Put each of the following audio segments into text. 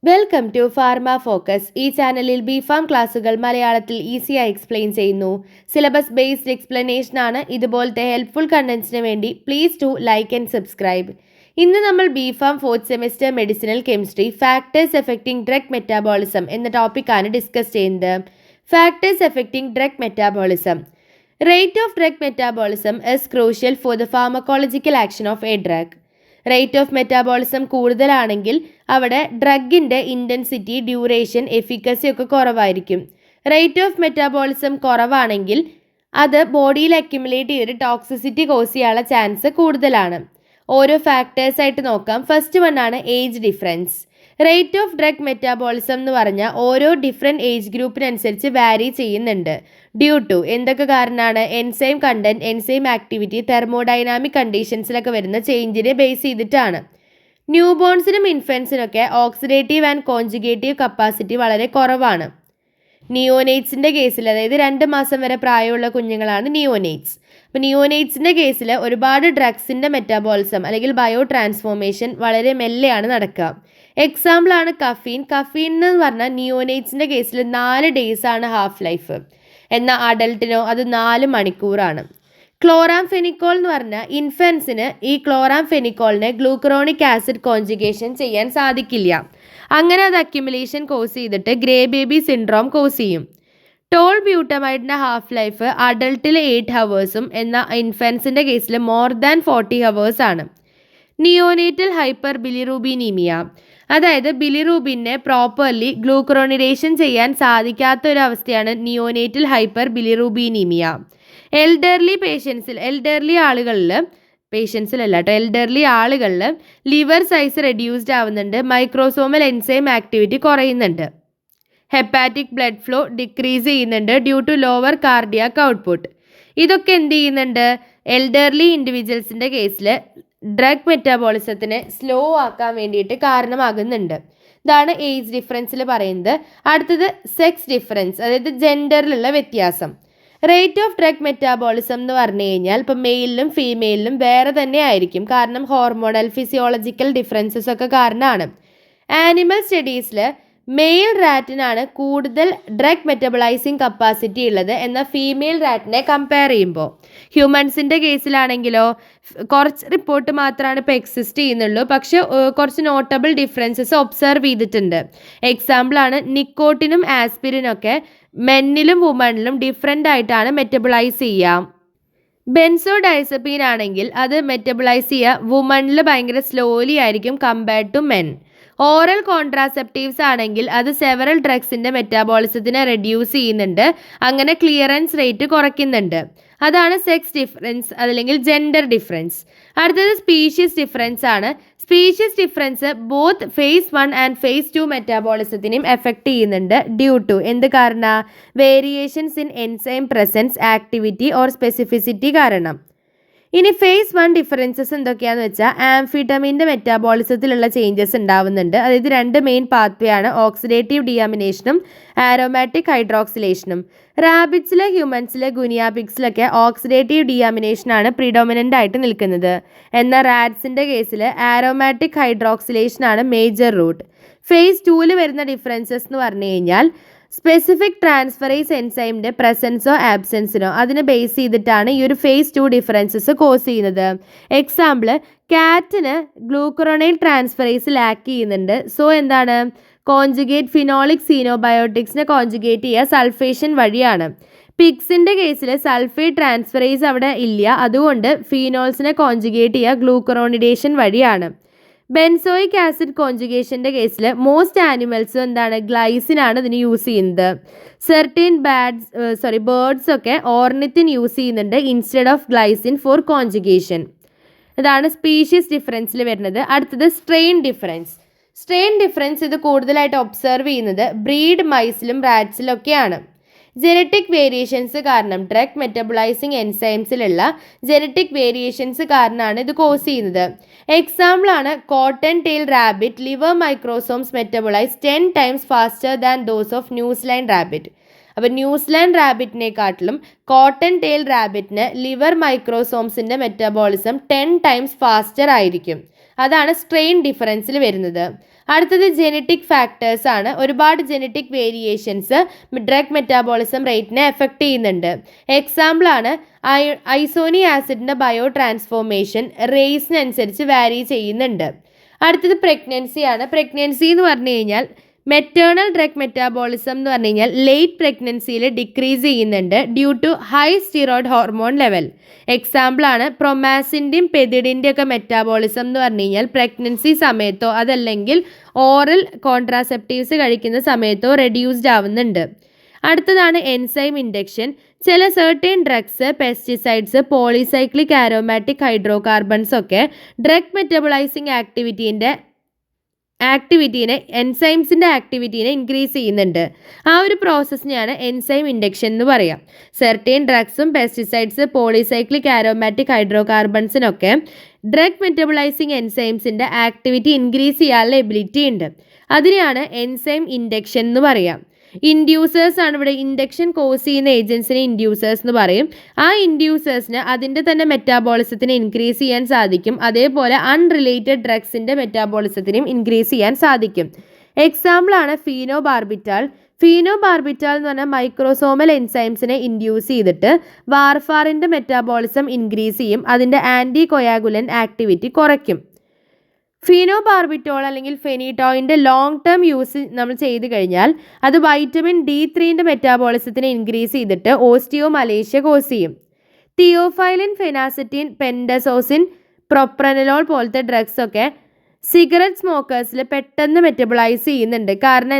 Welcome to pharma focus. ഈ ചാനലിൽ BPharm ക്ലാസുകൾ മലയാളത്തിൽ ഈസിയായി എക്സ്പ്ലെയിൻ ചെയ്യുന്നു. സിലബസ് ബേസ്ഡ് എക്സ്പ്ലനേഷൻ ആണ്. ഇതുപോലത്തെ ഹെൽപ്ഫുൾ കണ്ടന്റ്സിന് വേണ്ടി please do like and subscribe. ഇന്ന് നമ്മൾ B Pharm fourth semester medicinal chemistry factors affecting drug metabolism എന്ന ടോപ്പിക്കാണ് ഡിസ്കസ് ചെയ്യുന്നത്. Factors affecting drug metabolism. Rate of drug metabolism is crucial for the pharmacological action of a drug. Rate of metabolism കൂടുതലാണെങ്കിൽ അവിടെ ഡ്രഗിൻ്റെ intensity, duration, efficacy ഒക്കെ കുറവായിരിക്കും. Rate of metabolism കുറവാണെങ്കിൽ അത് ബോഡിയിൽ അക്യുമുലേറ്റ് ചെയ്തിട്ട് ടോക്സിസിറ്റി കോസ് ചെയ്യാനുള്ള ചാൻസ് കൂടുതലാണ്. ഓരോ ഫാക്ടേഴ്സായിട്ട് നോക്കാം. ഫസ്റ്റ് വൺ ആണ് age difference. Rate of drug metabolism എന്ന് പറഞ്ഞാൽ ഓരോ ഡിഫറെൻറ്റ് ഏജ് ഗ്രൂപ്പിനനുസരിച്ച് വാരി ചെയ്യുന്നുണ്ട്. ഡ്യൂ ടു എന്തൊക്കെ കാരണമാണ്? Enzyme content, enzyme activity, thermodynamic കണ്ടീഷൻസിലൊക്കെ വരുന്ന ചേഞ്ചിനെ ബേസ് ചെയ്തിട്ടാണ്. ന്യൂ ബോൺസിനും ഇൻഫൻസിനൊക്കെ ഓക്സിഡേറ്റീവ് ആൻഡ് കോൺജുഗേറ്റീവ് കപ്പാസിറ്റി വളരെ കുറവാണ്. നിയോനേറ്റ്സിൻ്റെ കേസിൽ, അതായത് 2 മാസം വരെ പ്രായമുള്ള കുഞ്ഞുങ്ങളാണ് നിയോനേറ്റ്സ്. അപ്പോൾ നിയോനേറ്റ്സിൻ്റെ കേസിൽ ഒരുപാട് ഡ്രഗ്സിൻ്റെ മെറ്റാബോളിസം അല്ലെങ്കിൽ ബയോ ട്രാൻസ്ഫോർമേഷൻ വളരെ മെല്ലെയാണ് നടക്കുക. എക്സാമ്പിളാണ് കഫീൻ. കഫീൻ എന്ന് പറഞ്ഞാൽ നിയോനേറ്റ്സിൻ്റെ കേസിൽ 4 days ആണ് ഹാഫ് ലൈഫ്. എന്നാൽ അഡൽട്ടിനോ അത് 4 മണിക്കൂറാണ്. ക്ലോറാംഫെനിക്കോൾ എന്ന് പറഞ്ഞാൽ ഇൻഫൻസിന് ഈ ക്ലോറാംഫെനിക്കോളിനെ ഗ്ലൂക്കറോണിക് ആസിഡ് കോൺജുഗേഷൻ ചെയ്യാൻ സാധിക്കില്ല. അങ്ങനെ അത് അക്യുമുലേഷൻ കോസ് ചെയ്തിട്ട് ഗ്രേ ബേബി സിൻഡ്രോം കോസ് ചെയ്യും. ടോൾ ബ്യൂട്ടമൈഡിൻ്റെ ഹാഫ് ലൈഫ് അഡൽട്ടിൽ 8 hours എന്നാൽ ഇൻഫൻസിൻ്റെ കേസിൽ മോർ ദാൻ 40 hours ആണ്. നിയോനേറ്റൽ ഹൈപ്പർ ബിലിറൂബിനീമിയ, അതായത് ബിലിറൂബിനെ പ്രോപ്പർലി ഗ്ലൂക്കറോണിഡേഷൻ ചെയ്യാൻ സാധിക്കാത്ത ഒരു അവസ്ഥയാണ് നിയോനേറ്റൽ ഹൈപ്പർ ബിലിറൂബിനീമിയ. എൽഡർലി ആളുകളിൽ ലിവർ സൈസ് റെഡ്യൂസ്ഡ് ആവുന്നുണ്ട്. മൈക്രോസോമൽ എൻസൈം ആക്ടിവിറ്റി കുറയുന്നുണ്ട്. ഹെപ്പാറ്റിക് ബ്ലഡ് ഫ്ലോ ഡിക്രീസ് ചെയ്യുന്നുണ്ട് due to lower cardiac output. ഇതൊക്കെ എന്ത് ചെയ്യുന്നുണ്ട്? എൽഡർലി ഇൻഡിവിജ്വൽസിൻ്റെ കേസിൽ ഡ്രഗ് മെറ്റാബോളിസത്തിനെ സ്ലോ ആക്കാൻ വേണ്ടിയിട്ട് കാരണമാകുന്നുണ്ട്. ഇതാണ് ഏജ് ഡിഫറൻസിൽ പറയുന്നത്. അടുത്തത് സെക്സ് ഡിഫറൻസ്, അതായത് ജെൻഡറിലുള്ള വ്യത്യാസം. റേറ്റ് ഓഫ് ഡ്രഗ് മെറ്റാബോളിസം എന്ന് പറഞ്ഞു കഴിഞ്ഞാൽ ഇപ്പോൾ മെയിലിനും ഫീമെയിലിനും വേറെ തന്നെ ആയിരിക്കും. കാരണം ഹോർമോണൽ, ഫിസിയോളജിക്കൽ ഡിഫറൻസസ് ഒക്കെ കാരണമാണ്. ആനിമൽ സ്റ്റഡീസിൽ മെയിൽ റാറ്റിനാണ് കൂടുതൽ ഡ്രഗ് മെറ്റബിളൈസിങ് കപ്പാസിറ്റി ഉള്ളത് എന്നാൽ ഫീമെയിൽ റാറ്റിനെ കമ്പയർ ചെയ്യുമ്പോൾ. ഹ്യൂമൻസിൻ്റെ കേസിലാണെങ്കിലോ കുറച്ച് റിപ്പോർട്ട് മാത്രമാണ് ഇപ്പോൾ എക്സിസ്റ്റ് ചെയ്യുന്നുള്ളൂ. പക്ഷേ കുറച്ച് നോട്ടബിൾ ഡിഫറൻസസ് ഒബ്സർവ് ചെയ്തിട്ടുണ്ട്. എക്സാമ്പിളാണ് നിക്കോട്ടിനും ആസ്പിരിനൊക്കെ മെന്നിലും വുമണിലും ഡിഫറെൻ്റ് ആയിട്ടാണ് മെറ്റബിളൈസ് ചെയ്യുക. ബെൻസോഡൈസപ്പീൻ ആണെങ്കിൽ അത് മെറ്റബിളൈസ് ചെയ്യുക വുമണിൽ ഭയങ്കര സ്ലോലി ആയിരിക്കും compared to men. Oral contraceptives ആണെങ്കിൽ അത് സെവറൽ ഡ്രഗ്സിൻ്റെ മെറ്റാബോളിസത്തിനെ റെഡ്യൂസ് ചെയ്യുന്നുണ്ട്. അങ്ങനെ ക്ലിയറൻസ് റേറ്റ് കുറയ്ക്കുന്നുണ്ട്. അതാണ് സെക്സ് ഡിഫറൻസ് അല്ലെങ്കിൽ ജെൻഡർ ഡിഫറൻസ്. അടുത്തത് സ്പീഷീസ് ഡിഫറൻസ് ആണ്. Species difference both phase 1 and phase 2 മെറ്റാബോളിസത്തിനെയും എഫക്റ്റ് ചെയ്യുന്നുണ്ട്. ഡ്യൂ ടു എന്ത് കാരണം? Variations in enzyme presence, activity or specificity കാരണം. ഇനി phase 1 ഡിഫറൻസസ് എന്തൊക്കെയാണെന്ന് വെച്ചാൽ ആംഫിറ്റമിൻ്റെ മെറ്റാബോളിസത്തിലുള്ള ചേഞ്ചസ് ഉണ്ടാവുന്നുണ്ട്. അതായത് 2 മെയിൻ പാത്വേ ആണ്, ഓക്സിഡേറ്റീവ് ഡിയാമിനേഷനും ആരോമാറ്റിക് ഹൈഡ്രോക്സിലേഷനും. റാബിറ്റ്സിലെ, ഹ്യൂമൻസിലെ, ഗുനിയാപിക്സിലൊക്കെ ഓക്സിഡേറ്റീവ് ഡിയാമിനേഷനാണ് പ്രിഡോമിനൻ്റ് ആയിട്ട് നിൽക്കുന്നത്. എന്നാൽ റാറ്റ്സിൻ്റെ കേസിൽ ആരോമാറ്റിക് ഹൈഡ്രോക്സിലേഷനാണ് മേജർ റൂട്ട്. phase 2 വരുന്ന ഡിഫറൻസസ് എന്ന് പറഞ്ഞു കഴിഞ്ഞാൽ സ്പെസിഫിക് ട്രാൻസ്ഫറേസ് എൻസൈമിൻ്റെ പ്രസൻസോ ആബ്സെൻസിനോ അതിനെ ബേസ് ചെയ്തിട്ടാണ് ഈ ഒരു phase 2 ഡിഫറൻസസ് കോസ് ചെയ്യുന്നത്. എക്സാമ്പിൾ, കാറ്റിന് ഗ്ലൂക്കറോണൈൽ ട്രാൻസ്ഫറേസ് ലാക്ക് ചെയ്യുന്നുണ്ട്. സോ എന്താണ്? കോൺജുഗേറ്റ് ഫിനോളിക് സീനോബയോട്ടിക്സിനെ കോൺജുഗേറ്റ് ചെയ്യുക സൾഫേഷൻ വഴിയാണ്. പിഗ്സിൻ്റെ കേസിൽ സൾഫേറ്റ് ട്രാൻസ്ഫറേസ് അവിടെ ഇല്ല, അതുകൊണ്ട് ഫീനോൾസിനെ കോൺജുഗേറ്റ് ചെയ്യുക ഗ്ലൂക്കറോണിഡേഷൻ വഴിയാണ്. ബെൻസോയിക് ആസിഡ് കോൺജുഗേഷൻ്റെ കേസിൽ മോസ്റ്റ് ആനിമൽസും എന്താണ്? ഗ്ലൈസിനാണ് ഇതിന് യൂസ് ചെയ്യുന്നത്. സെർട്ടൈൻ ബേർഡ്സ് ഒക്കെ ഓർണിത്തിൻ യൂസ് ചെയ്യുന്നുണ്ട് instead of glycine for conjugation. ഇതാണ് സ്പീഷീസ് ഡിഫറൻസിൽ വരുന്നത്. അടുത്തത് സ്ട്രെയിൻ ഡിഫറൻസ്. സ്ട്രെയിൻ ഡിഫറൻസ് ഇത് കൂടുതലായിട്ട് ഒബ്സർവ് ചെയ്യുന്നത് ബ്രീഡ് മൈസിലും റാറ്റ്സിലും ഒക്കെയാണ്. ജെനറ്റിക് വേരിയേഷൻസ് കാരണം ഡ്രഗ് മെറ്റബിളൈസിങ് എൻസൈംസിലുള്ള ജെനറ്റിക് വേരിയേഷൻസ് കാരണമാണ് ഇത് കോസ് ചെയ്യുന്നത്. എക്സാമ്പിളാണ് cotton tail rabbit. Liver microsomes metabolise 10 times faster than those of New Zealand rabbit. അപ്പോൾ ന്യൂസിലാൻഡ് റാബിറ്റിനെക്കാട്ടിലും കോട്ടൺ ടെയിൽ റാബിറ്റിന് ലിവർ മൈക്രോസോംസിൻ്റെ മെറ്റബോളിസം 10 times ഫാസ്റ്റർ ആയിരിക്കും. അതാണ് സ്ട്രെയിൻ ഡിഫറൻസിൽ വരുന്നത്. അടുത്തത് ജെനറ്റിക് ഫാക്ടേഴ്സ് ആണ്. ഒരുപാട് ജെനറ്റിക് വേരിയേഷൻസ് ഡ്രഗ് മെറ്റാബോളിസം റേറ്റിനെ എഫക്റ്റ് ചെയ്യുന്നുണ്ട്. എക്സാമ്പിളാണ് ഐസോനി ആസിഡിൻ്റെ ബയോ ട്രാൻസ്ഫോർമേഷൻ റേസിനനുസരിച്ച് വാരി ചെയ്യുന്നുണ്ട്. അടുത്തത് പ്രഗ്നൻസി ആണ്. പ്രഗ്നൻസി എന്ന് പറഞ്ഞു കഴിഞ്ഞാൽ മെറ്റേണൽ ഡ്രഗ് മെറ്റാബോളിസം എന്ന് പറഞ്ഞു കഴിഞ്ഞാൽ ലേറ്റ് പ്രഗ്നൻസിയിൽ ഡിക്രീസ് ചെയ്യുന്നുണ്ട് due to high steroid hormone level. എക്സാമ്പിളാണ് പ്രൊമാസിൻ്റെയും പെതിഡിൻ്റെ ഒക്കെ മെറ്റാബോളിസം എന്ന് പറഞ്ഞു കഴിഞ്ഞാൽ പ്രഗ്നൻസി സമയത്തോ അതല്ലെങ്കിൽ ഓറൽ കോൺട്രാസെപ്റ്റീവ്സ് കഴിക്കുന്ന സമയത്തോ റെഡ്യൂസ്ഡ് ആവുന്നുണ്ട്. അടുത്തതാണ് എൻസൈം ഇൻഡക്ഷൻ. ചില certain drugs, pesticides, polycyclic aromatic hydrocarbons ഒക്കെ ഡ്രഗ് മെറ്റബോളൈസിങ് ആക്ടിവിറ്റീനെ എൻസൈംസിൻ്റെ ആക്ടിവിറ്റീനെ ഇൻക്രീസ് ചെയ്യുന്നുണ്ട്. ആ ഒരു പ്രോസസ്സിനെയാണ് എൻസൈം ഇൻഡക്ഷൻ എന്ന് പറയാം. സെർട്ടൈൻ ഡ്രഗ്സും പെസ്റ്റിസൈഡ്സ്, പോളിസൈക്ലിക് ആരോമാറ്റിക് ഹൈഡ്രോ കാർബൺസിനൊക്കെ ഡ്രഗ് മെറ്റബോളൈസിങ് എൻസൈംസിൻ്റെ ആക്ടിവിറ്റി ഇൻക്രീസ് ചെയ്യാനുള്ള എബിലിറ്റി ഉണ്ട്. അതിനെയാണ് എൻസൈം ഇൻഡക്ഷൻ എന്ന് പറയാം. ഇൻഡ്യൂസേഴ്സ് ആണ് ഇവിടെ. ഇൻഡക്ഷൻ കോസ് ചെയ്യുന്ന ഏജൻസിനെ ഇൻഡ്യൂസേഴ്സ് എന്ന് പറയും. ആ ഇൻഡ്യൂസേഴ്സിന് അതിൻ്റെ തന്നെ മെറ്റാബോളിസത്തിനെ ഇൻക്രീസ് ചെയ്യാൻ സാധിക്കും. അതേപോലെ അൺറിലേറ്റഡ് ഡ്രഗ്സിൻ്റെ മെറ്റാബോളിസത്തിനും ഇൻക്രീസ് ചെയ്യാൻ സാധിക്കും. എക്സാമ്പിളാണ് ഫീനോബാർബിറ്റാൾ. ഫീനോബാർബിറ്റാൾ എന്ന് പറഞ്ഞാൽ മൈക്രോസോമൽ എൻസൈംസിനെ ഇൻഡ്യൂസ് ചെയ്തിട്ട് വാർഫാറിൻ്റെ മെറ്റാബോളിസം ഇൻക്രീസ് ചെയ്യും. അതിൻ്റെ ആൻറ്റി കൊയാഗുലൻ ആക്ടിവിറ്റി കുറയ്ക്കും. ഫീനോബാർബിറ്റോൾ അല്ലെങ്കിൽ ഫെനിറ്റോയിൻ്റെ ലോങ് ടേം യൂസ് നമ്മൾ ചെയ്ത് കഴിഞ്ഞാൽ അത് വൈറ്റമിൻ D3 മെറ്റാബോളിസത്തിനെ ഇൻക്രീസ് ചെയ്തിട്ട് ഓസ്റ്റിയോമലേഷ്യ കോസ് ചെയ്യും. തിയോഫൈലിൻ, ഫെനാസെറ്റിൻ, പെൻഡസോസിൻ, പ്രൊപ്രനലോൾ പോലത്തെ ഡ്രഗ്സ് ഒക്കെ സിഗരറ്റ് സ്മോക്കേഴ്സിൽ പെട്ടെന്ന് മെറ്റബോളൈസ് ചെയ്യുന്നുണ്ട്. കാരണം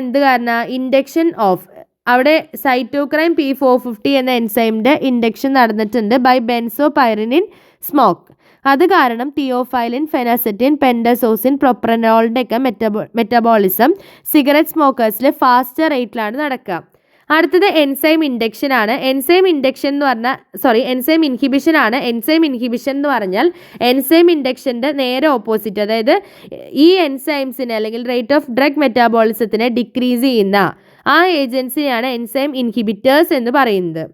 ഇൻഡക്ഷൻ ഓഫ് അവിടെ സൈറ്റോക്രൈം P450 എന്ന എൻസൈമിൻ്റെ ഇൻഡക്ഷൻ നടന്നിട്ടുണ്ട് ബൈ ബെൻസോപൈറിനിൻ സ്മോക്ക്. അത് കാരണം തിയോഫൈലിൻ, ഫെനാസെറ്റിൻ, പെൻഡസോസിൻ, പ്രൊപ്രനോളിൻ്റെ ഒക്കെ മെറ്റബോളിസം സിഗരറ്റ് സ്മോക്കേഴ്സിൽ ഫാസ്റ്റർ റേറ്റിലാണ് നടക്കുക. അടുത്തത് എൻസൈം ഇൻഡക്ഷൻ ആണ്. എൻസൈം ഇൻഹിബിഷൻ ആണ്. എൻസൈം ഇൻഹിബിഷൻ എന്ന് പറഞ്ഞാൽ എൻസൈം ഇൻഡക്ഷൻ്റെ നേരെ ഓപ്പോസിറ്റ്, അതായത് ഈ എൻസൈംസിനെ അല്ലെങ്കിൽ റേറ്റ് ഓഫ് ഡ്രഗ് മെറ്റാബോളിസത്തിനെ ഡിക്രീസ് ചെയ്യുന്ന ആ ഏജൻസിനെയാണ് എൻസൈം ഇൻഹിബിറ്റേഴ്സ് എന്ന് പറയുന്നത്.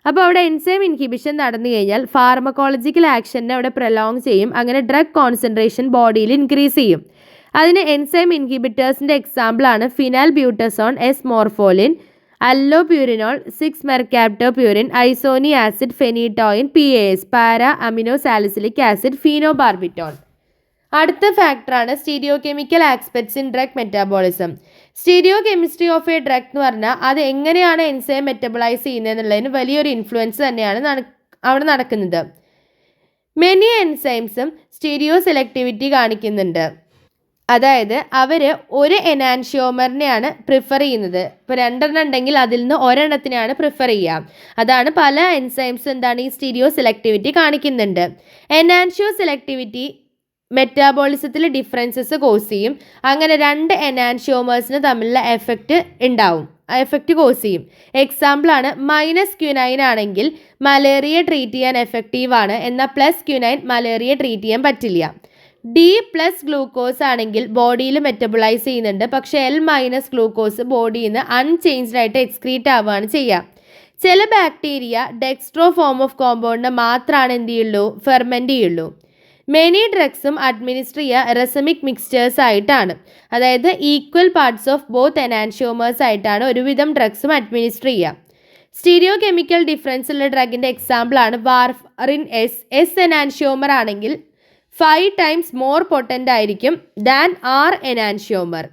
അപ്പോൾ അവിടെ എൻസൈം ഇൻഹിബിഷൻ നടന്നു കഴിഞ്ഞാൽ ഫാർമക്കോളജിക്കൽ ആക്ഷനെ അവിടെ പ്രൊലോങ് ചെയ്യും. അങ്ങനെ ഡ്രഗ് കോൺസെൻട്രേഷൻ ബോഡിയിൽ ഇൻക്രീസ് ചെയ്യും. അതിന് എൻസൈം ഇൻഹിബിറ്റേഴ്സിൻ്റെ എക്സാമ്പിളാണ് phenylbutazone, morpholine, allopurinol, six mercaptopurine, ഐസോനി acid, phenytoin, PAS, para amino salicylic acid, phenobarbital. അടുത്ത ഫാക്ടറാണ് stereochemical aspects in drug metabolism. Stereochemistry of a drug എന്ന് പറഞ്ഞാൽ അത് എങ്ങനെയാണ് എൻസൈം മെറ്റബോളൈസ് ചെയ്യുന്നത് എന്നുള്ളതിന് വലിയൊരു ഇൻഫ്ലുവൻസ് തന്നെയാണ് അവിടെ നടക്കുന്നത്. മെനി എൻസൈംസും സ്റ്റീരിയോ സെലക്ടിവിറ്റി കാണിക്കുന്നുണ്ട്. അതായത് അവർ ഒരു എനാൻഷ്യോമറിനെയാണ് പ്രിഫർ ചെയ്യുന്നത്. ഇപ്പോൾ 2 ഉണ്ടെങ്കിൽ അതിൽ നിന്ന് ഒരെണ്ണത്തിനെയാണ് പ്രിഫർ ചെയ്യുക. അതാണ് പല എൻസൈംസും ഈ സ്റ്റീരിയോ സെലക്ടിവിറ്റി കാണിക്കുന്നുണ്ട്. എനാൻഷ്യോ സെലക്ടിവിറ്റി മെറ്റാബോളിസത്തിൽ ഡിഫറൻസസ് കോസ് ചെയ്യും. അങ്ങനെ 2 എനാൻഷ്യോമേഴ്സിന് തമ്മിലുള്ള എഫക്റ്റ് കോസ് ചെയ്യും. എക്സാമ്പിളാണ് -Q9 ആണെങ്കിൽ മലേറിയ ട്രീറ്റ് ചെയ്യാൻ എഫക്റ്റീവാണ്, എന്നാൽ +Q9 മലേറിയ ട്രീറ്റ് ചെയ്യാൻ പറ്റില്ല. D+ ഗ്ലൂക്കോസ് ആണെങ്കിൽ ബോഡിയിൽ മെറ്റബോളൈസ് ചെയ്യുന്നുണ്ട്, പക്ഷേ L- ഗ്ലൂക്കോസ് ബോഡിയിൽ നിന്ന് അൺചേഞ്ച്ഡ് ആയിട്ട് എക്സ്ക്രീറ്റ് ആവുകയാണ് ചെയ്യുക. ചില ബാക്ടീരിയ ഡെക്സ്ട്രോ ഫോം ഓഫ് കോമ്പൗണ്ടിനെ മാത്രമാണ് ഫെർമെൻറ്റ് ചെയ്യുള്ളൂ. മെനി ഡ്രഗ്സും അഡ്മിനിസ്റ്റർ ചെയ്യുക റെസമിക് മിക്സ്ചേഴ്സ് ആയിട്ടാണ്. അതായത് ഈക്വൽ പാർട്സ് ഓഫ് ബോത്ത് എനാൻഷ്യോമേഴ്സ് ആയിട്ടാണ് ഒരുവിധം ഡ്രഗ്സും അഡ്മിനിസ്റ്റർ ചെയ്യുക. സ്റ്റീരിയോ കെമിക്കൽ ഡിഫറൻസ് ഉള്ള ഡ്രഗിൻ്റെ എക്സാമ്പിളാണ് വാർഫറിൻ. എസ് എനാൻഷ്യോമർ ആണെങ്കിൽ 5 times മോർ പൊട്ടൻ്റ് ആയിരിക്കും ദാൻ R എനാൻഷ്യോമർ.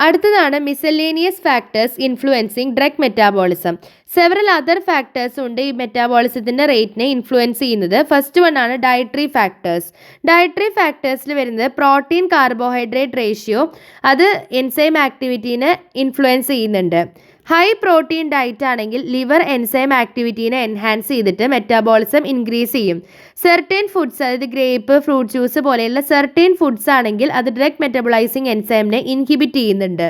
അടുത്തതാണ് miscellaneous factors influencing drug metabolism. Several other factors ഉണ്ട് ഈ മെറ്റാബോളിസത്തിൻ്റെ റേറ്റിനെ ഇൻഫ്ലുവൻസ് ചെയ്യുന്നത്. ഫസ്റ്റ് വൺ ആണ് ഡയറ്ററി ഫാക്ടേഴ്സ്. ഡയറ്ററി ഫാക്ടേഴ്സിൽ വരുന്നത് പ്രോട്ടീൻ കാർബോഹൈഡ്രേറ്റ് റേഷ്യോ, അത് എൻസൈം ആക്ടിവിറ്റീനെ ഇൻഫ്ലുവൻസ് ചെയ്യുന്നുണ്ട്. ഹൈ പ്രോട്ടീൻ ഡയറ്റ് ആണെങ്കിൽ ലിവർ എൻസൈം ആക്ടിവിറ്റീനെ എൻഹാൻസ് ചെയ്തിട്ട് മെറ്റാബോളിസം ഇൻക്രീസ് ചെയ്യും. സെർട്ടൈൻ ഫുഡ്സ്, അതായത് ഗ്രേപ്പ്, ഫ്രൂട്ട് ജ്യൂസ് പോലെയുള്ള സെർട്ടൈൻ ഫുഡ്സ് ആണെങ്കിൽ അത് ഡ്രഗ് മെറ്റബോളൈസിങ് എൻസൈമിനെ ഇൻഹിബിറ്റ് ചെയ്യുന്നുണ്ട്.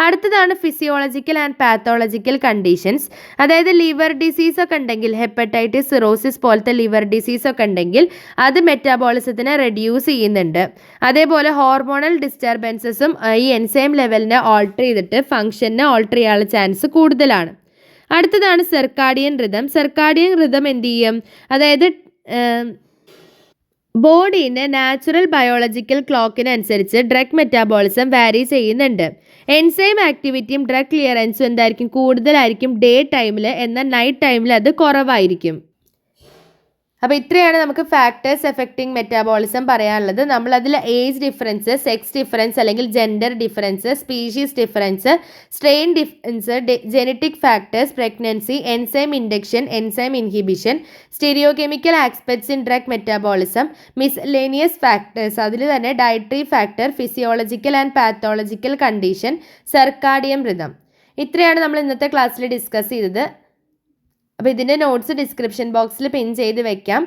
അടുത്തതാണ് ഫിസിയോളജിക്കൽ ആൻഡ് പാത്തോളജിക്കൽ കണ്ടീഷൻസ്. അതായത് ലിവർ ഡിസീസ് ഒക്കെ ഉണ്ടെങ്കിൽ, ഹെപ്പറ്റൈറ്റിസ്, സിറോസിസ് പോലത്തെ ലിവർ ഡിസീസ് ഒക്കെ ഉണ്ടെങ്കിൽ അത് മെറ്റാബോളിസത്തിനെ റെഡ്യൂസ് ചെയ്യുന്നുണ്ട്. അതേപോലെ ഹോർമോണൽ ഡിസ്റ്റർബൻസസും ഈ എൻസൈം ലെവലിനെ ഓൾട്ടർ ചെയ്തിട്ട് ഫംഗ്ഷനെ ഓൾട്ടർ ചെയ്യാനുള്ള ചാൻസ് കൂടുതലാണ്. അടുത്തതാണ് സെർക്കാഡിയൻ റിതം. സെർക്കാഡിയൻ റിതം എന്ത് ചെയ്യും? അതായത് ബോഡീൻ്റെ നാച്ചുറൽ ബയോളജിക്കൽ ക്ലോക്കിനനുസരിച്ച് ഡ്രഗ് മെറ്റാബോളിസം വാരി ചെയ്യുന്നുണ്ട്. എൻസൈം ആക്ടിവിറ്റിയും ഡ്രഗ് ക്ലിയറൻസും എന്തായിരിക്കും, കൂടുതലായിരിക്കും ഡേ ടൈമിൽ, എന്നാൽ നൈറ്റ് ടൈമിൽ അത് കുറവായിരിക്കും. അപ്പോൾ ഇത്രയാണ് നമുക്ക് ഫാക്ടേഴ്സ് എഫക്റ്റിംഗ് മെറ്റാബോളിസം പറയാനുള്ളത്. നമ്മളതിൽ ഏജ് ഡിഫറൻസ്, സെക്സ് ഡിഫറൻസ് അല്ലെങ്കിൽ gender difference, species difference, strain difference, genetic factors, pregnancy, enzyme induction, enzyme inhibition, stereochemical aspects in drug metabolism, miscellaneous factors, അതിൽ തന്നെ dietary factor, physiological and pathological condition, circadian rhythm. ഇത്രയാണ് നമ്മൾ ഇന്നത്തെ ക്ലാസ്സിൽ discuss ചെയ്തത്. അപ്പോൾ ഇതിൻ്റെ നോട്ട്സ് ഡിസ്ക്രിപ്ഷൻ ബോക്സിൽ പിൻ ചെയ്ത് വെക്കാം.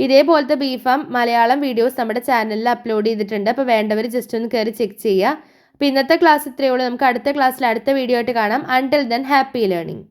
ഇതേപോലത്തെ ബി.ഫാം മലയാളം വീഡിയോസ് നമ്മുടെ ചാനലിൽ അപ്ലോഡ് ചെയ്തിട്ടുണ്ട്. അപ്പോൾ വേണ്ടവർ ജസ്റ്റ് ഒന്ന് കയറി ചെക്ക് ചെയ്യുക. അപ്പോൾ ഇന്നത്തെ ക്ലാസ് ഇത്രയേ ഉള്ളൂ. നമുക്ക് അടുത്ത ക്ലാസ്സിൽ അടുത്ത വീഡിയോ ആയിട്ട് കാണാം. Until then happy learning.